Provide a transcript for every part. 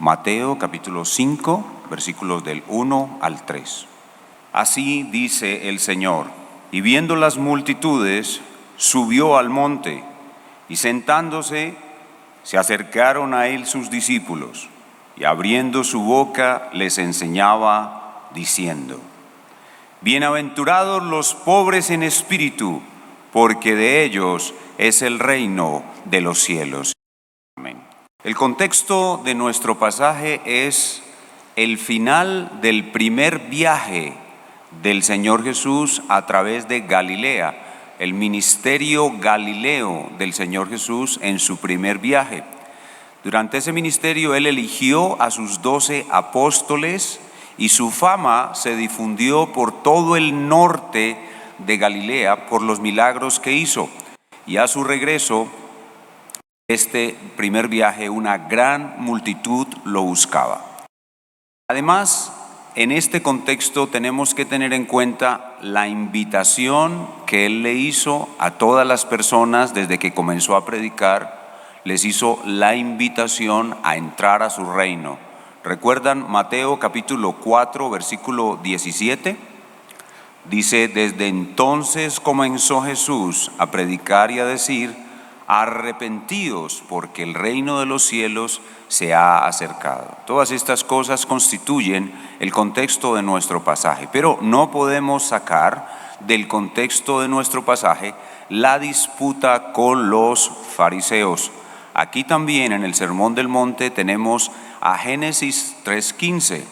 Mateo capítulo 5, versículos del 1 al 3. Así dice el Señor: y viendo las multitudes, subió al monte, y sentándose, se acercaron a él sus discípulos, y abriendo su boca les enseñaba, diciendo: bienaventurados los pobres en espíritu, porque de ellos es el reino de los cielos. Amén. El contexto de nuestro pasaje es el final del primer viaje del Señor Jesús a través de Galilea, el ministerio galileo del Señor Jesús en su primer viaje. Durante ese ministerio Él eligió a sus 12 apóstoles y su fama se difundió por todo el norte de Galilea por los milagros que hizo. Y a su regreso, este primer viaje, una gran multitud lo buscaba. Además, en este contexto tenemos que tener en cuenta la invitación que Él le hizo a todas las personas desde que comenzó a predicar. Les hizo la invitación a entrar a su reino. ¿Recuerdan Mateo capítulo 4, versículo 17? Dice: desde entonces comenzó Jesús a predicar y a decir: arrepentíos, porque el reino de los cielos se ha acercado. Todas estas cosas constituyen el contexto de nuestro pasaje, pero no podemos sacar del contexto de nuestro pasaje la disputa con los fariseos. Aquí también en el Sermón del Monte tenemos a Génesis 3:15,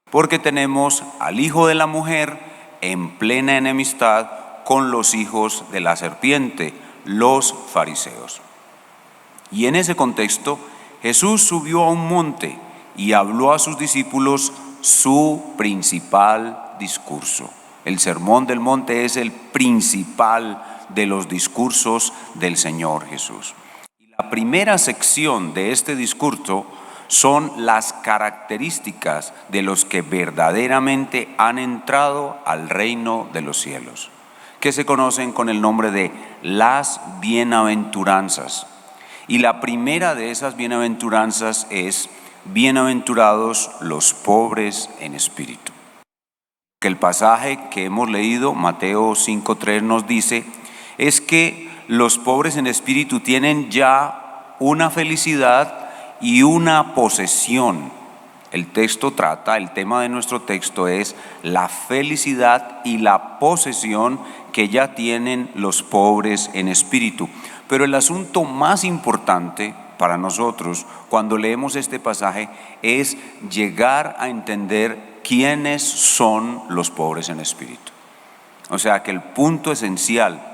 porque tenemos al hijo de la mujer en plena enemistad con los hijos de la serpiente, los fariseos. Y en ese contexto, Jesús subió a un monte y habló a sus discípulos su principal discurso. El Sermón del Monte es el principal de los discursos del Señor Jesús. La primera sección de este discurso son las características de los que verdaderamente han entrado al reino de los cielos, que se conocen con el nombre de las bienaventuranzas. Y la primera de esas bienaventuranzas es: bienaventurados los pobres en espíritu. Que el pasaje que hemos leído, Mateo 5:3, nos dice es que los pobres en espíritu tienen ya una felicidad y una posesión. El tema de nuestro texto es la felicidad y la posesión que ya tienen los pobres en espíritu. Pero el asunto más importante para nosotros cuando leemos este pasaje es llegar a entender quiénes son los pobres en espíritu. O sea que el punto esencial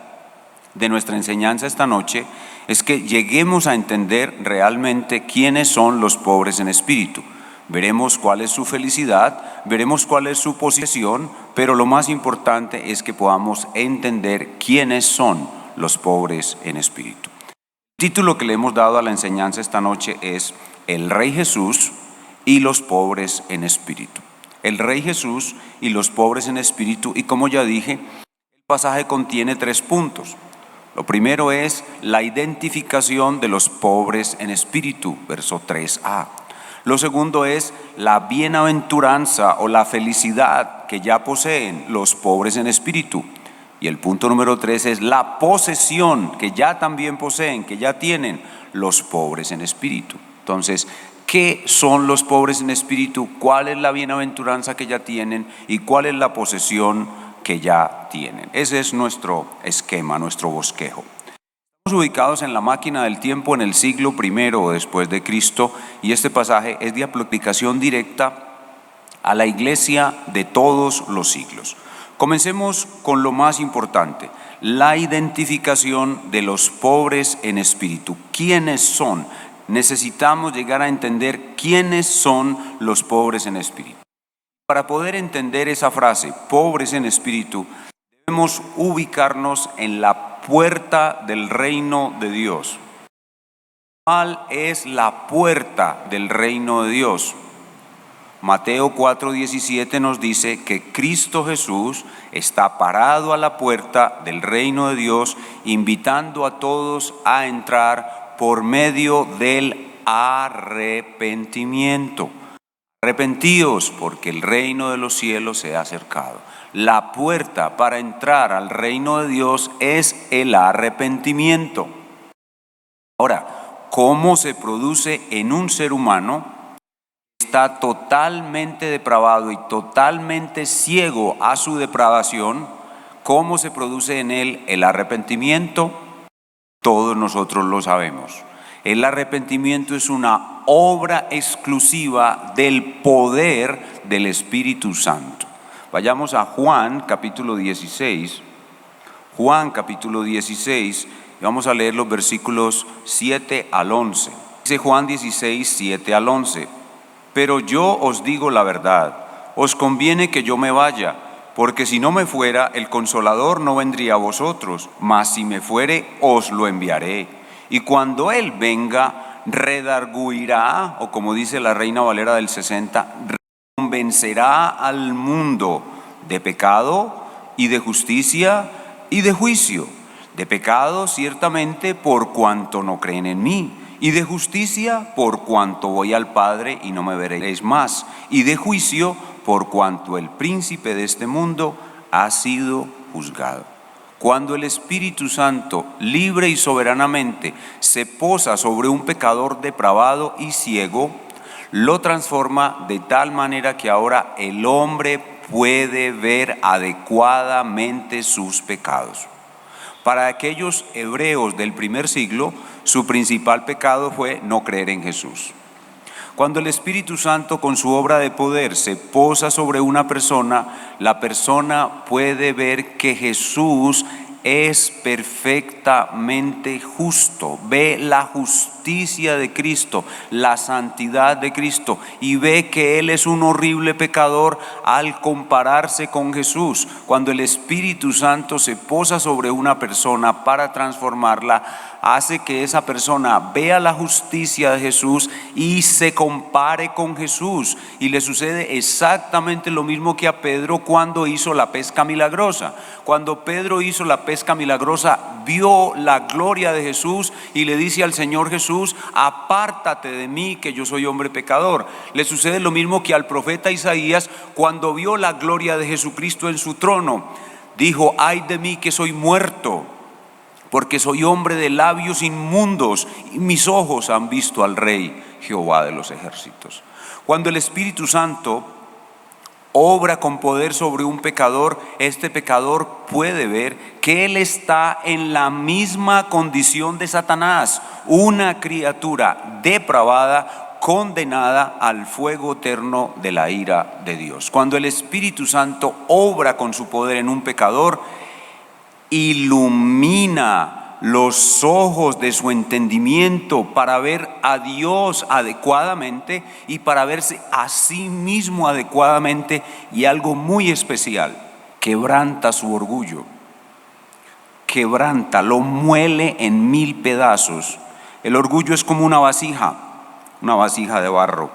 de nuestra enseñanza esta noche es que lleguemos a entender realmente quiénes son los pobres en espíritu. Veremos cuál es su felicidad, veremos cuál es su posesión, pero lo más importante es que podamos entender quiénes son los pobres en espíritu. El título que le hemos dado a la enseñanza esta noche es El Rey Jesús y los pobres en espíritu. El Rey Jesús y los pobres en espíritu, y como ya dije, el pasaje contiene 3 puntos. Lo primero es la identificación de los pobres en espíritu, verso 3a. Lo segundo es la bienaventuranza o la felicidad que ya poseen los pobres en espíritu. Y el punto número 3 es la posesión que ya también poseen, que ya tienen los pobres en espíritu. Entonces, ¿qué son los pobres en espíritu? ¿Cuál es la bienaventuranza que ya tienen? ¿Y cuál es la posesión que ya tienen? Ese es nuestro esquema, nuestro bosquejo. Estamos ubicados en la máquina del tiempo en el siglo I después de Cristo, y este pasaje es de aplicación directa a la iglesia de todos los siglos. Comencemos con lo más importante, la identificación de los pobres en espíritu. ¿Quiénes son? Necesitamos llegar a entender quiénes son los pobres en espíritu. Para poder entender esa frase, pobres en espíritu, debemos ubicarnos en la puerta del reino de Dios. ¿Cuál es la puerta del reino de Dios? Mateo 4:17 nos dice que Cristo Jesús está parado a la puerta del reino de Dios, invitando a todos a entrar por medio del arrepentimiento. Arrepentíos, porque el reino de los cielos se ha acercado. La puerta para entrar al reino de Dios es el arrepentimiento. Ahora, ¿cómo se produce en un ser humano que está totalmente depravado y totalmente ciego a su depravación? ¿Cómo se produce en él el arrepentimiento? Todos nosotros lo sabemos. El arrepentimiento es una obra exclusiva del poder del Espíritu Santo. Vayamos a Juan capítulo 16. Juan capítulo 16, y vamos a leer los versículos 7 al 11. Dice Juan 16, 7 al 11. Pero yo os digo la verdad, os conviene que yo me vaya, porque si no me fuera, el Consolador no vendría a vosotros, mas si me fuere, os lo enviaré. Y cuando Él venga, redarguirá, o como dice la Reina Valera del 60, convencerá al mundo de pecado y de justicia y de juicio. De pecado, ciertamente, por cuanto no creen en mí, y de justicia, por cuanto voy al Padre y no me veréis más, y de juicio, por cuanto el príncipe de este mundo ha sido juzgado. Cuando el Espíritu Santo, libre y soberanamente, se posa sobre un pecador depravado y ciego, lo transforma de tal manera que ahora el hombre puede ver adecuadamente sus pecados. Para aquellos hebreos del primer siglo, su principal pecado fue no creer en Jesús. Cuando el Espíritu Santo con su obra de poder se posa sobre una persona, la persona puede ver que Jesús es perfectamente justo, ve la justicia de Cristo, la santidad de Cristo y ve que Él es un horrible pecador al compararse con Jesús. Cuando el Espíritu Santo se posa sobre una persona para transformarla, hace que esa persona vea la justicia de Jesús y se compare con Jesús. Y le sucede exactamente lo mismo que a Pedro cuando hizo la pesca milagrosa. Cuando Pedro hizo la pesca milagrosa, vio la gloria de Jesús y le dice al Señor Jesús: apártate de mí, que yo soy hombre pecador. Le sucede lo mismo que al profeta Isaías cuando vio la gloria de Jesucristo en su trono. Dijo: ay de mí que soy muerto, porque soy hombre de labios inmundos y mis ojos han visto al Rey, Jehová de los ejércitos. Cuando el Espíritu Santo obra con poder sobre un pecador, este pecador puede ver que él está en la misma condición de Satanás, una criatura depravada, condenada al fuego eterno de la ira de Dios. Cuando el Espíritu Santo obra con su poder en un pecador, ilumina los ojos de su entendimiento para ver a Dios adecuadamente y para verse a sí mismo adecuadamente, y algo muy especial, quebranta su orgullo, lo muele en 1000 pedazos. El orgullo es como una vasija de barro,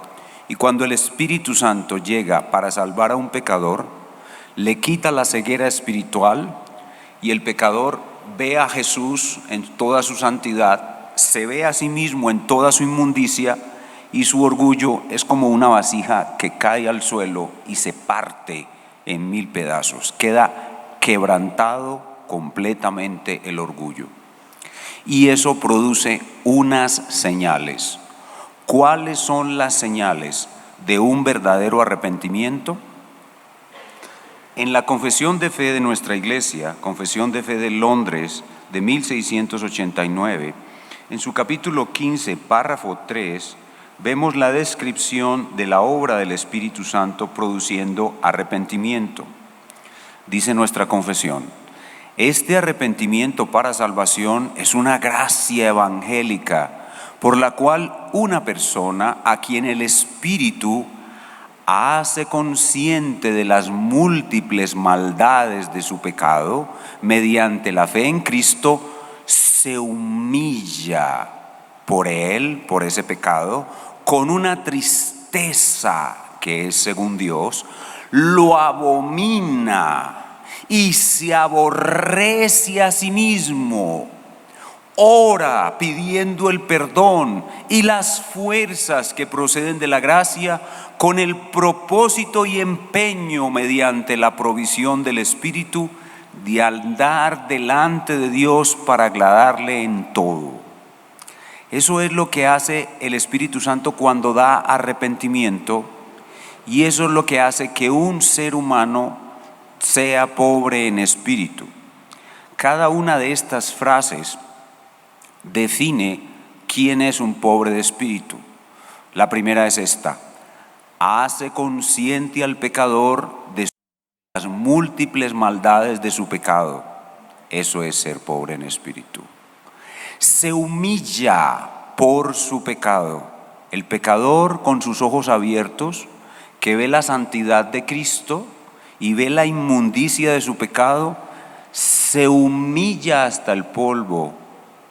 y cuando el Espíritu Santo llega para salvar a un pecador, le quita la ceguera espiritual y el pecador ve a Jesús en toda su santidad, se ve a sí mismo en toda su inmundicia, y su orgullo es como una vasija que cae al suelo y se parte en 1000 pedazos. Queda quebrantado completamente el orgullo. Y eso produce unas señales. ¿Cuáles son las señales de un verdadero arrepentimiento? En la Confesión de Fe de nuestra Iglesia, Confesión de Fe de Londres de 1689, en su capítulo 15, párrafo 3, vemos la descripción de la obra del Espíritu Santo produciendo arrepentimiento. Dice nuestra confesión: este arrepentimiento para salvación es una gracia evangélica por la cual una persona a quien el Espíritu hace consciente de las múltiples maldades de su pecado, mediante la fe en Cristo, se humilla por él, por ese pecado, con una tristeza que es según Dios, lo abomina y se aborrece a sí mismo. ora pidiendo el perdón y las fuerzas que proceden de la gracia con el propósito y empeño mediante la provisión del Espíritu de andar delante de Dios para agradarle en todo. Eso es lo que hace el Espíritu Santo cuando da arrepentimiento, y eso es lo que hace que un ser humano sea pobre en espíritu. Cada una de estas frases define quién es un pobre de espíritu. La primera es esta: hace consciente al pecador de las múltiples maldades de su pecado. Eso es ser pobre en espíritu. Se humilla por su pecado. El pecador, con sus ojos abiertos, que ve la santidad de Cristo y ve la inmundicia de su pecado, se humilla hasta el polvo,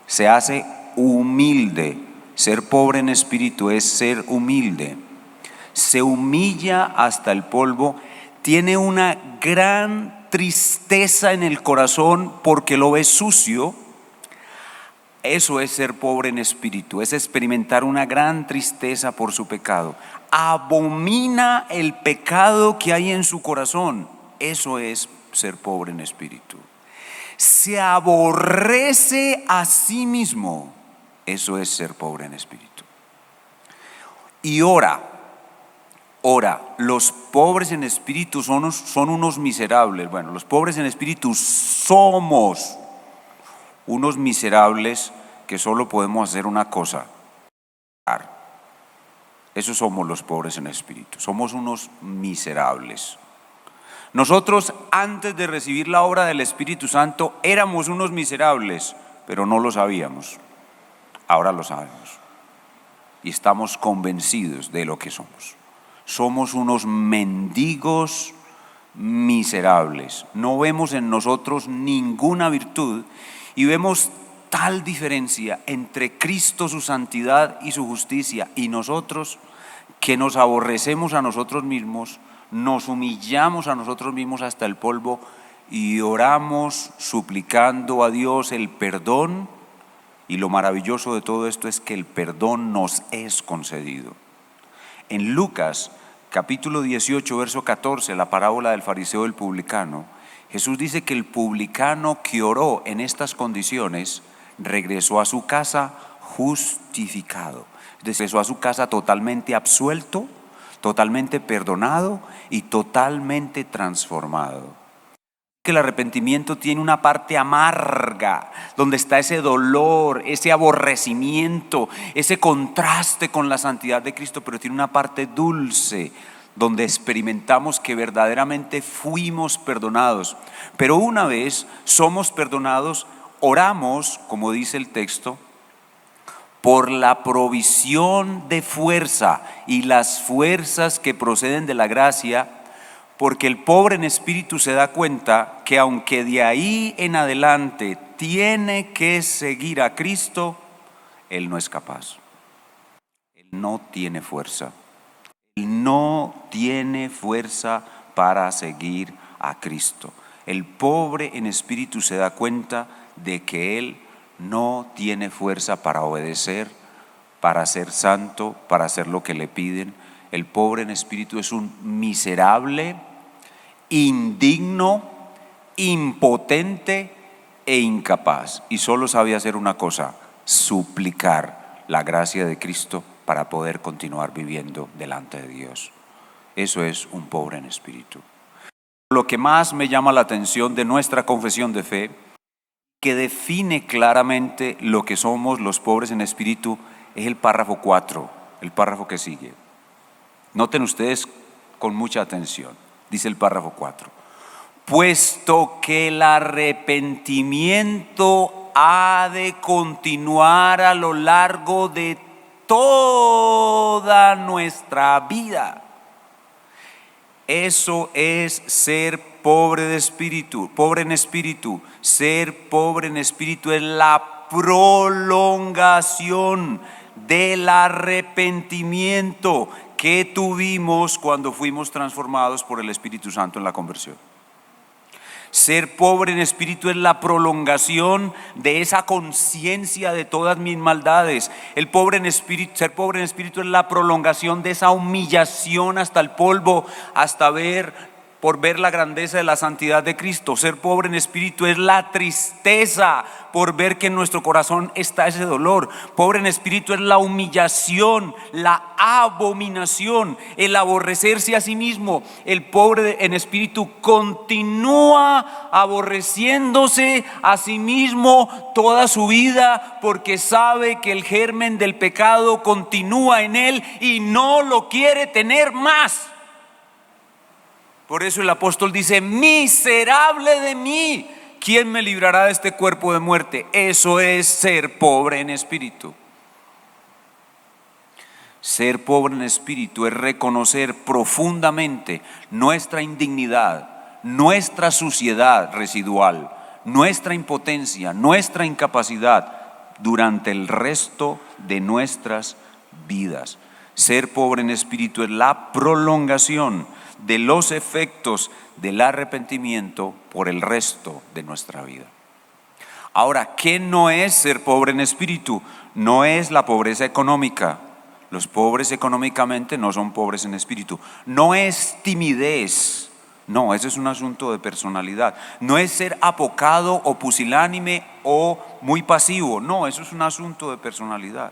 se hace humilde. Ser pobre en espíritu es ser humilde. Se humilla hasta el polvo, tiene una gran tristeza en el corazón porque lo ve sucio. Eso es ser pobre en espíritu, es experimentar una gran tristeza por su pecado. Abomina el pecado que hay en su corazón. Eso es ser pobre en espíritu. Se aborrece a sí mismo. Eso es ser pobre en espíritu. Y ora. Los pobres en espíritu son unos miserables. Bueno, los pobres en espíritu somos unos miserables que solo podemos hacer una cosa: orar. Eso somos los pobres en espíritu. Somos unos miserables. Nosotros, antes de recibir la obra del Espíritu Santo, éramos unos miserables, pero no lo sabíamos. Ahora lo sabemos y estamos convencidos de lo que somos. Somos unos mendigos miserables. No vemos en nosotros ninguna virtud y vemos tal diferencia entre Cristo, su santidad y su justicia, y nosotros, que nos aborrecemos a nosotros mismos, nos humillamos a nosotros mismos hasta el polvo y oramos suplicando a Dios el perdón. Y lo maravilloso de todo esto es que el perdón nos es concedido. En Lucas capítulo 18, verso 14, la parábola del fariseo y el publicano, Jesús dice que el publicano que oró en estas condiciones regresó a su casa justificado. Regresó a su casa totalmente absuelto, totalmente perdonado y totalmente transformado. Que el arrepentimiento tiene una parte amarga, donde está ese dolor, ese aborrecimiento, ese contraste con la santidad de Cristo, pero tiene una parte dulce, donde experimentamos que verdaderamente fuimos perdonados. Pero una vez somos perdonados, oramos, como dice el texto, por la provisión de fuerza y las fuerzas que proceden de la gracia, porque el pobre en espíritu se da cuenta que aunque de ahí en adelante tiene que seguir a Cristo, él no es capaz. Él no tiene fuerza. Él no tiene fuerza para seguir a Cristo. El pobre en espíritu se da cuenta de que él no tiene fuerza para obedecer, para ser santo, para hacer lo que le piden. El pobre en espíritu es un miserable, indigno, impotente e incapaz. Y solo sabe hacer una cosa: suplicar la gracia de Cristo para poder continuar viviendo delante de Dios. Eso es un pobre en espíritu. Lo que más me llama la atención de nuestra confesión de fe, que define claramente lo que somos los pobres en espíritu, es el párrafo 4, el párrafo que sigue. Noten ustedes con mucha atención. Dice el párrafo 4: puesto que el arrepentimiento ha de continuar a lo largo de toda nuestra vida. Eso es ser pobre de espíritu, pobre en espíritu. Ser pobre en espíritu es la prolongación del arrepentimiento que tuvimos cuando fuimos transformados por el Espíritu Santo en la conversión. Ser pobre en espíritu es la prolongación de esa conciencia de todas mis maldades. Ser pobre en espíritu es la prolongación de esa humillación hasta el polvo, por ver la grandeza de la santidad de Cristo. Ser pobre en espíritu es la tristeza por ver que en nuestro corazón está ese dolor. Pobre en espíritu es la humillación, la abominación, el aborrecerse a sí mismo. El pobre en espíritu continúa aborreciéndose a sí mismo toda su vida, porque sabe que el germen del pecado continúa en él y no lo quiere tener más. Por eso el apóstol dice: miserable de mí, ¿quién me librará de este cuerpo de muerte? Eso es ser pobre en espíritu. Ser pobre en espíritu es reconocer profundamente nuestra indignidad, nuestra suciedad residual, nuestra impotencia, nuestra incapacidad durante el resto de nuestras vidas. Ser pobre en espíritu es la prolongación de los efectos del arrepentimiento por el resto de nuestra vida. Ahora, ¿qué no es ser pobre en espíritu? No es la pobreza económica. Los pobres económicamente no son pobres en espíritu. No es timidez. No, ese es un asunto de personalidad. No es ser apocado o pusilánime o muy pasivo. No, eso es un asunto de personalidad.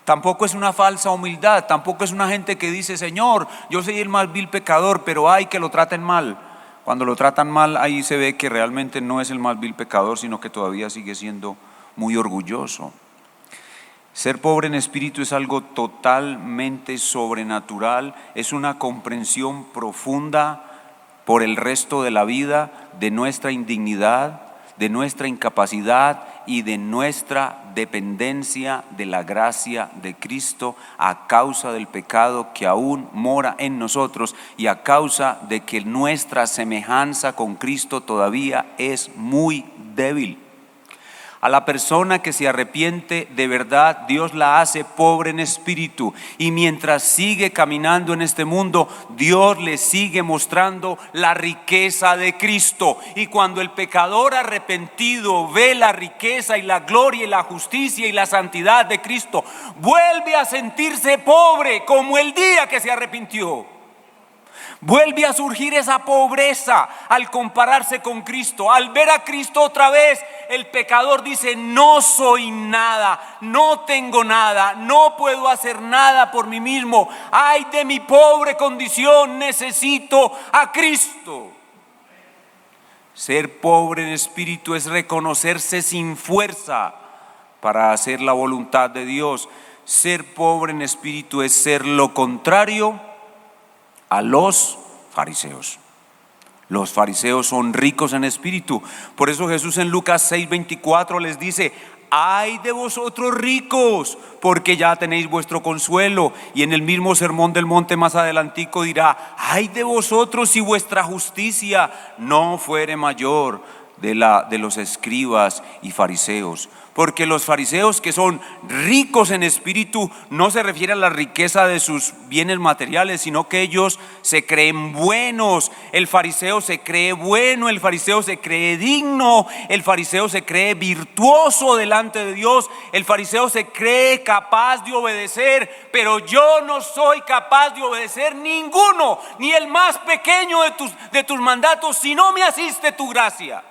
Tampoco es una falsa humildad, tampoco es una gente que dice: Señor, yo soy el más vil pecador, pero ay, que lo traten mal. Cuando lo tratan mal, ahí se ve que realmente no es el más vil pecador, sino que todavía sigue siendo muy orgulloso. Ser pobre en espíritu es algo totalmente sobrenatural, es una comprensión profunda por el resto de la vida de nuestra indignidad, de nuestra incapacidad y de nuestra dependencia de la gracia de Cristo a causa del pecado que aún mora en nosotros y a causa de que nuestra semejanza con Cristo todavía es muy débil. A la persona que se arrepiente de verdad, Dios la hace pobre en espíritu, y mientras sigue caminando en este mundo, Dios le sigue mostrando la riqueza de Cristo. Y cuando el pecador arrepentido ve la riqueza y la gloria y la justicia y la santidad de Cristo, vuelve a sentirse pobre como el día que se arrepintió. Vuelve a surgir esa pobreza al compararse con Cristo. Al ver a Cristo otra vez, el pecador dice: no soy nada, no tengo nada, no puedo hacer nada por mí mismo. Ay de mi pobre condición, necesito a Cristo. Ser pobre en espíritu es reconocerse sin fuerza para hacer la voluntad de Dios. Ser pobre en espíritu es ser lo contrario a los fariseos. Los fariseos son ricos en espíritu. Por eso Jesús en Lucas 6:24 les dice: ay de vosotros ricos, porque ya tenéis vuestro consuelo. Y en el mismo sermón del monte más adelantico dirá: ay de vosotros si vuestra justicia no fuere mayor de los escribas y fariseos. Porque los fariseos, que son ricos en espíritu, no se refiere a la riqueza de sus bienes materiales, sino que ellos se creen buenos. El fariseo se cree bueno, el fariseo se cree digno, el fariseo se cree virtuoso delante de Dios, el fariseo se cree capaz de obedecer. Pero yo no soy capaz de obedecer ninguno, ni el más pequeño de tus mandatos, si no me asiste tu gracia.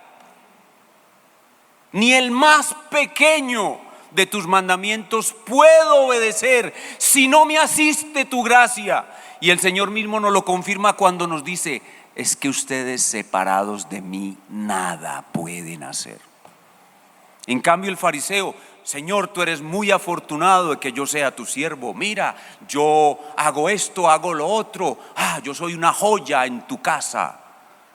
Ni el más pequeño de tus mandamientos puedo obedecer si no me asiste tu gracia. Y el Señor mismo nos lo confirma cuando nos dice: es que ustedes separados de mí nada pueden hacer. En cambio el fariseo: Señor, tú eres muy afortunado de que yo sea tu siervo. Mira, yo hago esto, hago lo otro. Yo soy una joya en tu casa.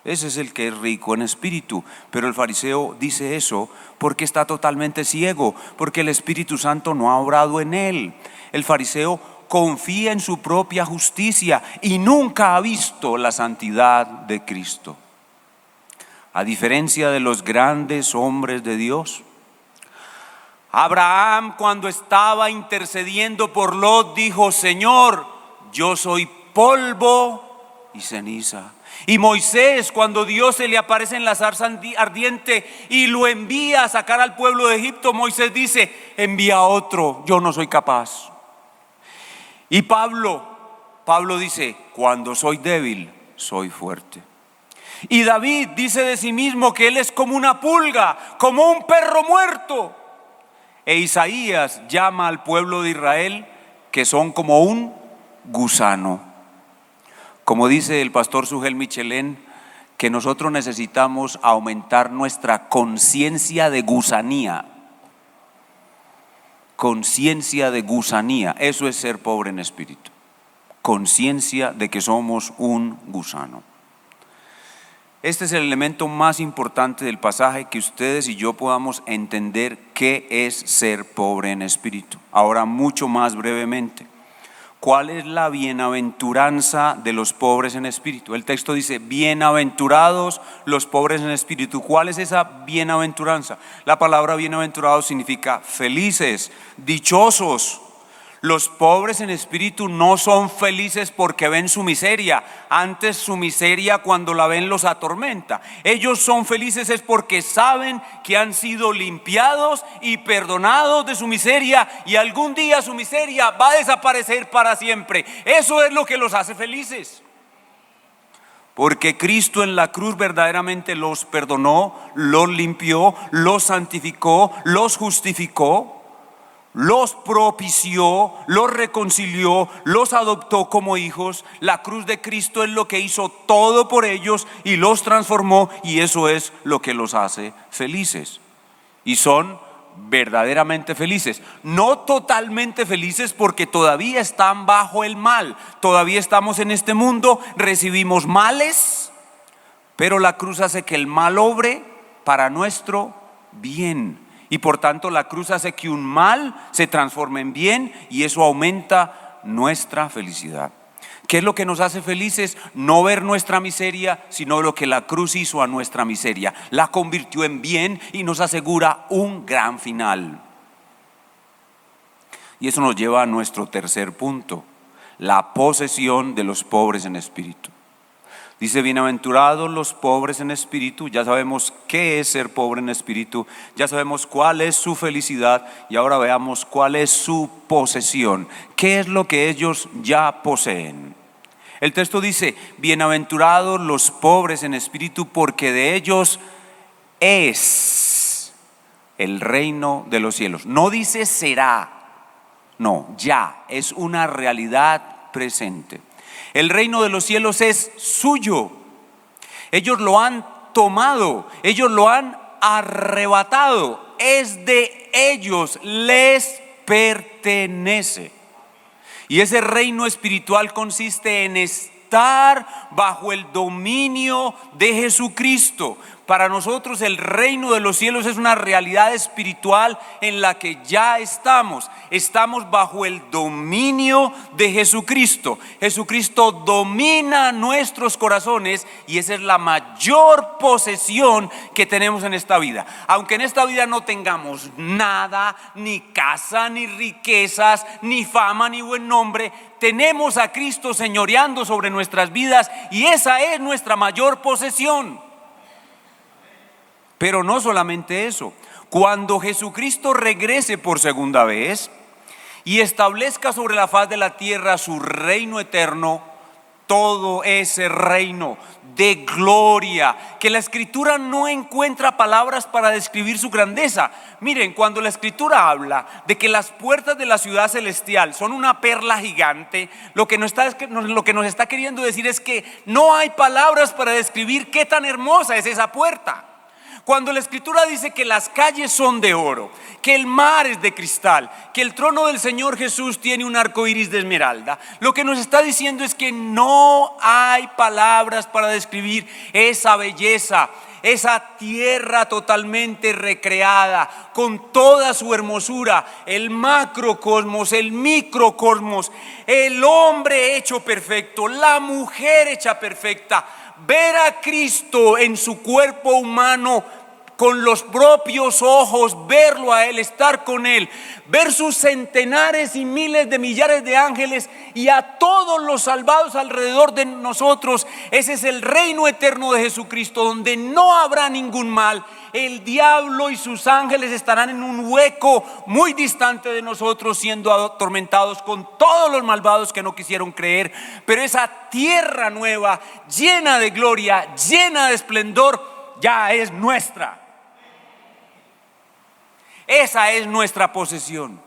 Ese es el que es rico en espíritu. Pero el fariseo dice eso porque está totalmente ciego, porque el Espíritu Santo no ha obrado en él. El fariseo confía en su propia justicia y nunca ha visto la santidad de Cristo. A diferencia de los grandes hombres de Dios, Abraham, cuando estaba intercediendo por Lot, dijo: Señor, yo soy polvo y ceniza. Y Moisés, cuando Dios se le aparece en la zarza ardiente y lo envía a sacar al pueblo de Egipto, Moisés dice: envía a otro, yo no soy capaz. Y Pablo dice: cuando soy débil, soy fuerte. Y David dice de sí mismo que él es como una pulga, como un perro muerto. E Isaías llama al pueblo de Israel que son como un gusano. Como dice el pastor Sugel Michelén, que nosotros necesitamos aumentar nuestra conciencia de gusanía. Conciencia de gusanía, eso es ser pobre en espíritu. Conciencia de que somos un gusano. Este es el elemento más importante del pasaje, que ustedes y yo podamos entender qué es ser pobre en espíritu. Ahora, mucho más brevemente, ¿cuál es la bienaventuranza de los pobres en espíritu? El texto dice: bienaventurados los pobres en espíritu. ¿Cuál es esa bienaventuranza? La palabra bienaventurado significa felices, dichosos. Los pobres en espíritu no son felices porque ven su miseria. Antes, su miseria, cuando la ven, los atormenta. Ellos son felices es porque saben que han sido limpiados y perdonados de su miseria, y algún día su miseria va a desaparecer para siempre. Eso es lo que los hace felices. Porque Cristo en la cruz verdaderamente los perdonó, los limpió, los santificó, los justificó, los propició, los reconcilió, los adoptó como hijos. La cruz de Cristo es lo que hizo todo por ellos y los transformó, y eso es lo que los hace felices. Y son verdaderamente felices, no totalmente felices, porque todavía están bajo el mal, todavía estamos en este mundo, recibimos males, pero la cruz hace que el mal obre para nuestro bien. Y por tanto la cruz hace que un mal se transforme en bien, y eso aumenta nuestra felicidad. ¿Qué es lo que nos hace felices? No ver nuestra miseria, sino lo que la cruz hizo a nuestra miseria. La convirtió en bien y nos asegura un gran final. Y eso nos lleva a nuestro tercer punto: la posesión de los pobres en espíritu. Dice: bienaventurados los pobres en espíritu. Ya sabemos qué es ser pobre en espíritu, ya sabemos cuál es su felicidad, y ahora veamos cuál es su posesión. ¿Qué es lo que ellos ya poseen? El texto dice: bienaventurados los pobres en espíritu, porque de ellos es el reino de los cielos. No dice será, no, ya es una realidad presente. El reino de los cielos es suyo. Ellos lo han tomado, ellos lo han arrebatado. Es de ellos, les pertenece. Y ese reino espiritual consiste en estar bajo el dominio de Jesucristo. Para nosotros el reino de los cielos es una realidad espiritual en la que ya estamos. Estamos bajo el dominio de Jesucristo. Jesucristo domina nuestros corazones, y esa es la mayor posesión que tenemos en esta vida. Aunque en esta vida no tengamos nada, ni casa, ni riquezas, ni fama, ni buen nombre, tenemos a Cristo señoreando sobre nuestras vidas, y esa es nuestra mayor posesión. Pero no solamente eso. Cuando Jesucristo regrese por segunda vez y establezca sobre la faz de la tierra su reino eterno, todo ese reino de gloria, que la Escritura no encuentra palabras para describir su grandeza. Miren, cuando la Escritura habla de que las puertas de la ciudad celestial son una perla gigante, lo que nos está queriendo decir es que no hay palabras para describir qué tan hermosa es esa puerta. Cuando la Escritura dice que las calles son de oro, que el mar es de cristal, que el trono del Señor Jesús tiene un arco iris de esmeralda, lo que nos está diciendo es que no hay palabras para describir esa belleza, esa tierra totalmente recreada, con toda su hermosura, el macrocosmos, el microcosmos, el hombre hecho perfecto, la mujer hecha perfecta. Ver a Cristo en su cuerpo humano con los propios ojos, verlo a Él, estar con Él, ver sus centenares y miles de millares de ángeles y a todos los salvados alrededor de nosotros. Ese es el reino eterno de Jesucristo, donde no habrá ningún mal. El diablo y sus ángeles estarán en un hueco muy distante de nosotros, siendo atormentados con todos los malvados que no quisieron creer. Pero esa tierra nueva, llena de gloria, llena de esplendor, ya es nuestra. Esa es nuestra posesión.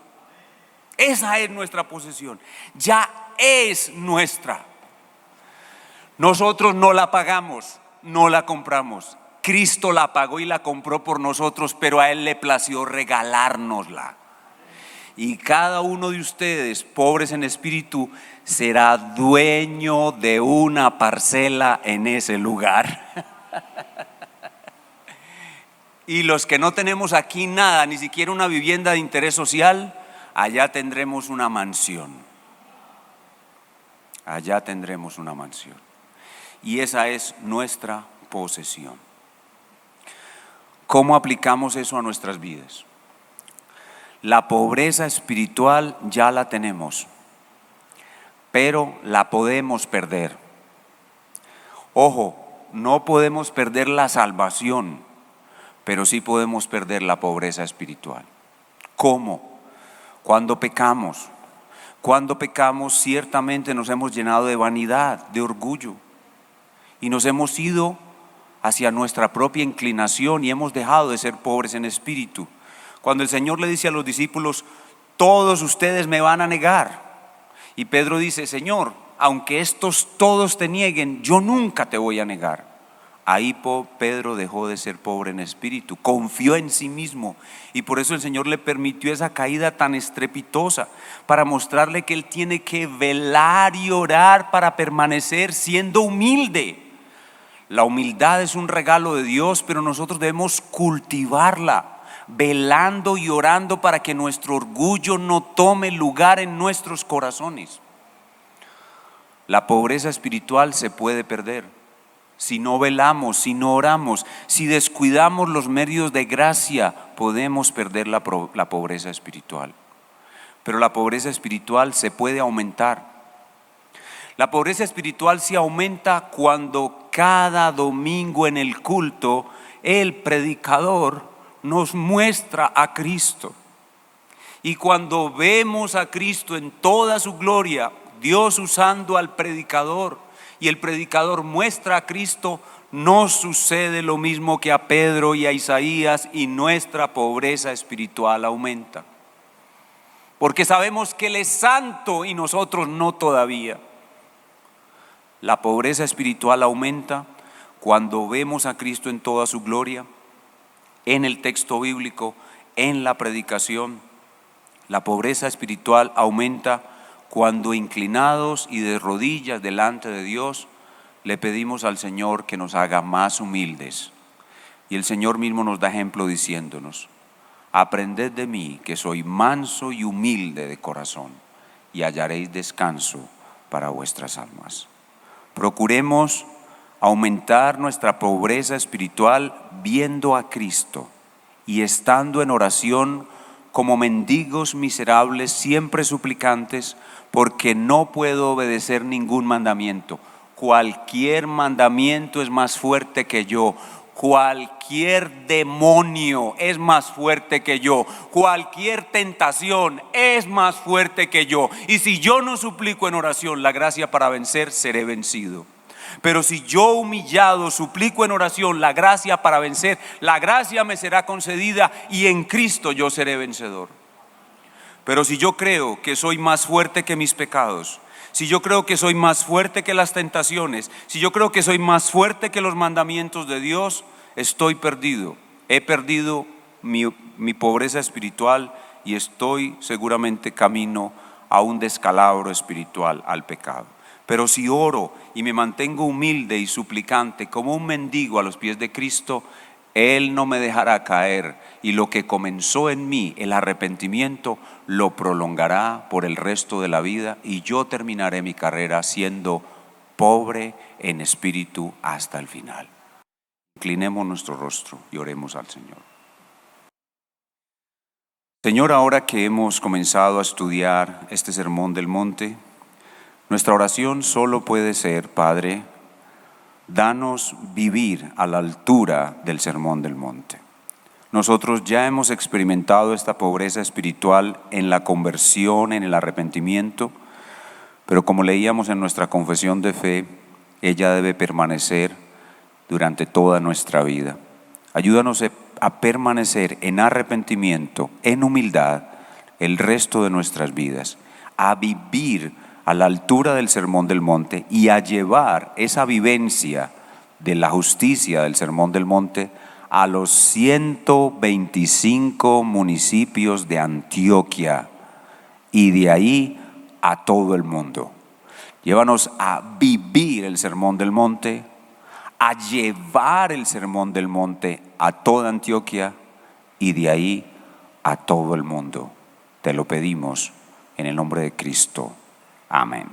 Esa es nuestra posesión. Ya es nuestra. Nosotros no la pagamos, no la compramos. Cristo la pagó y la compró por nosotros, pero a Él le plació regalárnosla. Y cada uno de ustedes, pobres en espíritu, será dueño de una parcela en ese lugar. Y los que no tenemos aquí nada, ni siquiera una vivienda de interés social, allá tendremos una mansión. Allá tendremos una mansión. Y esa es nuestra posesión. ¿Cómo aplicamos eso a nuestras vidas? La pobreza espiritual ya la tenemos, pero la podemos perder. Ojo, no podemos perder la salvación, pero sí podemos perder la pobreza espiritual. ¿Cómo? Cuando pecamos. Cuando pecamos, ciertamente nos hemos llenado de vanidad, de orgullo, y nos hemos ido hacia nuestra propia inclinación y hemos dejado de ser pobres en espíritu. Cuando el Señor le dice a los discípulos: todos ustedes me van a negar, y Pedro dice: Señor, aunque estos todos te nieguen, yo nunca te voy a negar. Ahí Pedro dejó de ser pobre en espíritu, confió en sí mismo, y por eso el Señor le permitió esa caída tan estrepitosa, para mostrarle que él tiene que velar y orar para permanecer siendo humilde. La humildad es un regalo de Dios, pero nosotros debemos cultivarla, velando y orando para que nuestro orgullo no tome lugar en nuestros corazones. La pobreza espiritual se puede perder si no velamos, si no oramos, si descuidamos los medios de gracia. Podemos perder la pobreza espiritual. Pero la pobreza espiritual se puede aumentar. La pobreza espiritual se aumenta cuando cada domingo en el culto el predicador nos muestra a Cristo. Y cuando vemos a Cristo en toda su gloria, Dios usando al predicador, y el predicador muestra a Cristo, no sucede lo mismo que a Pedro y a Isaías, y nuestra pobreza espiritual aumenta. Porque sabemos que Él es santo y nosotros no todavía. La pobreza espiritual aumenta cuando vemos a Cristo en toda su gloria, en el texto bíblico, en la predicación. La pobreza espiritual aumenta cuando, inclinados y de rodillas delante de Dios, le pedimos al Señor que nos haga más humildes. Y el Señor mismo nos da ejemplo diciéndonos: aprended de mí, que soy manso y humilde de corazón, y hallaréis descanso para vuestras almas. Procuremos aumentar nuestra pobreza espiritual viendo a Cristo y estando en oración como mendigos miserables, siempre suplicantes, porque no puedo obedecer ningún mandamiento. Cualquier mandamiento es más fuerte que yo. Cualquier demonio es más fuerte que yo. Cualquier tentación es más fuerte que yo. Y si yo no suplico en oración la gracia para vencer, seré vencido. Pero si yo humillado suplico en oración la gracia para vencer, la gracia me será concedida y en Cristo yo seré vencedor. Pero si yo creo que soy más fuerte que mis pecados, si yo creo que soy más fuerte que las tentaciones, si yo creo que soy más fuerte que los mandamientos de Dios, estoy perdido. He perdido mi pobreza espiritual y estoy seguramente camino a un descalabro espiritual, al pecado. Pero si oro y me mantengo humilde y suplicante como un mendigo a los pies de Cristo, Él no me dejará caer, y lo que comenzó en mí, el arrepentimiento, lo prolongará por el resto de la vida, y yo terminaré mi carrera siendo pobre en espíritu hasta el final. Inclinemos nuestro rostro y oremos al Señor. Señor, ahora que hemos comenzado a estudiar este Sermón del Monte, nuestra oración solo puede ser, Padre, danos vivir a la altura del Sermón del Monte. Nosotros ya hemos experimentado esta pobreza espiritual en la conversión, en el arrepentimiento, pero como leíamos en nuestra confesión de fe, ella debe permanecer durante toda nuestra vida. Ayúdanos a permanecer en arrepentimiento, en humildad, el resto de nuestras vidas, a vivir a la altura del Sermón del Monte y a llevar esa vivencia de la justicia del Sermón del Monte a los 125 municipios de Antioquia y de ahí a todo el mundo. Llévanos a vivir el Sermón del Monte, a llevar el Sermón del Monte a toda Antioquia y de ahí a todo el mundo. Te lo pedimos en el nombre de Cristo. Amén.